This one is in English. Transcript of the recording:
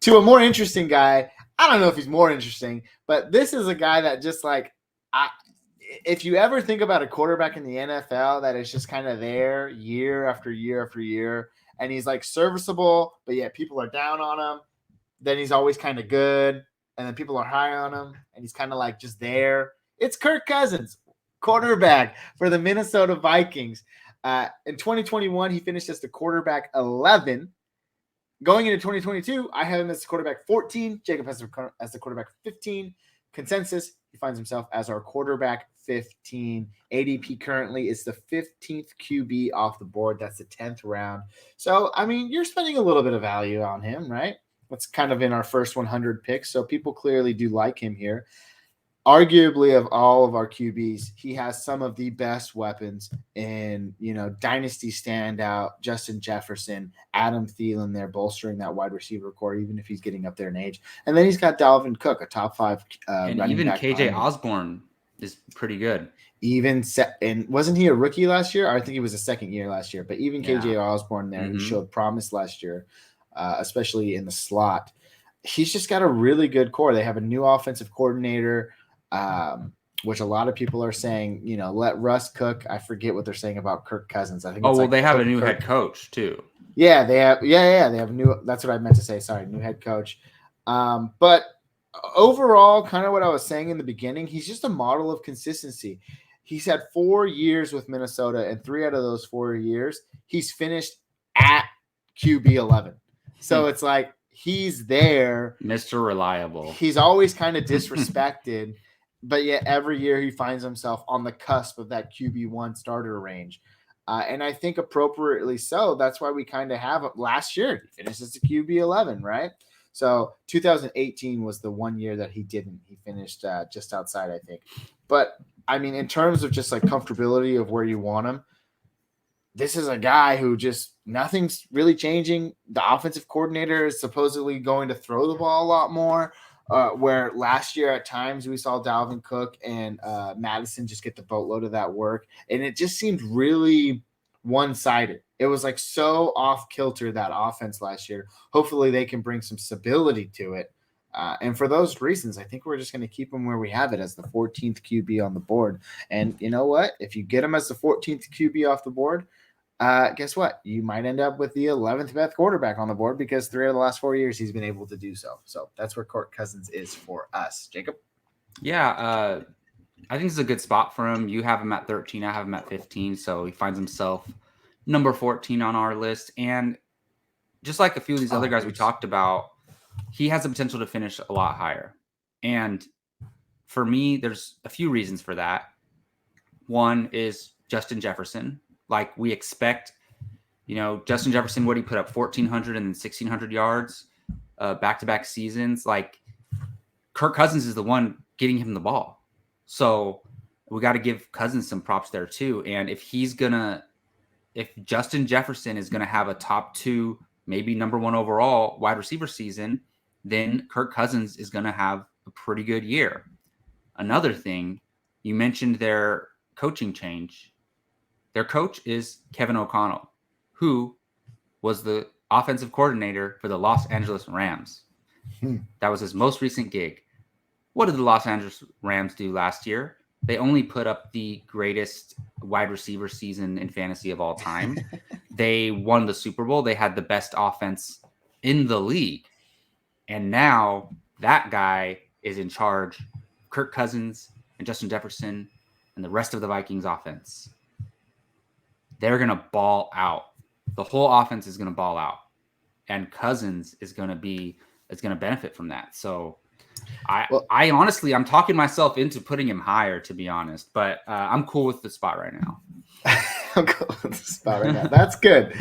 to a more interesting guy. I don't know if he's more interesting, but this is a guy that just if you ever think about a quarterback in the NFL that is just kind of there year after year after year, and he's like serviceable, but yet people are down on him, then he's always kind of good, and then people are high on him, and he's kind of like just there. It's Kirk Cousins, quarterback for the Minnesota Vikings. In 2021, he finished as the quarterback 11. Going into 2022, I have him as the quarterback 14. Jacob has as the quarterback 15. Consensus, he finds himself as our quarterback 15. ADP currently is the 15th QB off the board. That's the 10th round. So, I mean, you're spending a little bit of value on him, right? That's kind of in our first 100 picks. So people clearly do like him here. Arguably, of all of our QBs, he has some of the best weapons in, dynasty standout, Justin Jefferson, Adam Thielen there bolstering that wide receiver core, even if he's getting up there in age. And then he's got Dalvin Cook, a top 5 and even KJ Osborne is pretty good. And wasn't he a rookie last year? I think he was a second year last year. But even KJ Osborne there, who showed promise last year, especially in the slot, he's just got a really good core. They have a new offensive coordinator. Which a lot of people are saying, let Russ cook. I forget what they're saying about Kirk Cousins. I think. They have a new head coach too. Yeah, they have. Yeah, they have new. That's what I meant to say. Sorry, new head coach. But overall, kind of what I was saying in the beginning, he's just a model of consistency. He's had 4 years with Minnesota, and 3 out of those 4 years, he's finished at QB 11. So it's like he's there, Mr. Reliable. He's always kind of disrespected. But yet every year he finds himself on the cusp of that QB1 starter range. And I think appropriately so. That's why we kind of have it. Last year, he finished as a QB11, right? So 2018 was the 1 year that he didn't. He finished just outside, I think. But, I mean, in terms of just like comfortability of where you want him, this is a guy who just nothing's really changing. The offensive coordinator is supposedly going to throw the ball a lot more. Where last year at times we saw Dalvin Cook and Madison just get the boatload of that work. And it just seemed really one-sided. It was like so off-kilter, that offense last year. Hopefully they can bring some stability to it. And for those reasons, I think we're just going to keep him where we have it as the 14th QB on the board. And you know what? If you get him as the 14th QB off the board, guess what? You might end up with the 11th best quarterback on the board because 3 of the last 4 years he's been able to do so. So that's where Kirk Cousins is for us. Jacob? Yeah, I think it's a good spot for him. You have him at 13. I have him at 15. So he finds himself number 14 on our list. And just like a few of these other guys we talked about, he has the potential to finish a lot higher. And for me, there's a few reasons for that. One is Justin Jefferson. Like we expect, Justin Jefferson, what he put up 1,400 and then 1,600 yards back-to-back seasons. Like Kirk Cousins is the one getting him the ball. So we got to give Cousins some props there too. And if Justin Jefferson is going to have a top 2, maybe number 1 overall wide receiver season, then Kirk Cousins is going to have a pretty good year. Another thing, you mentioned their coaching change. Their coach is Kevin O'Connell, who was the offensive coordinator for the Los Angeles Rams. That was his most recent gig. What did the Los Angeles Rams do last year? They only put up the greatest wide receiver season in fantasy of all time. They won the Super Bowl. They had the best offense in the league. And now that guy is in charge. Kirk Cousins and Justin Jefferson and the rest of the Vikings offense. They're going to ball out. The whole offense is going to ball out. And Cousins is going to benefit from that. So I honestly, I'm talking myself into putting him higher, to be honest, but I'm cool with the spot right now. I'm cool with the spot right now. That's good.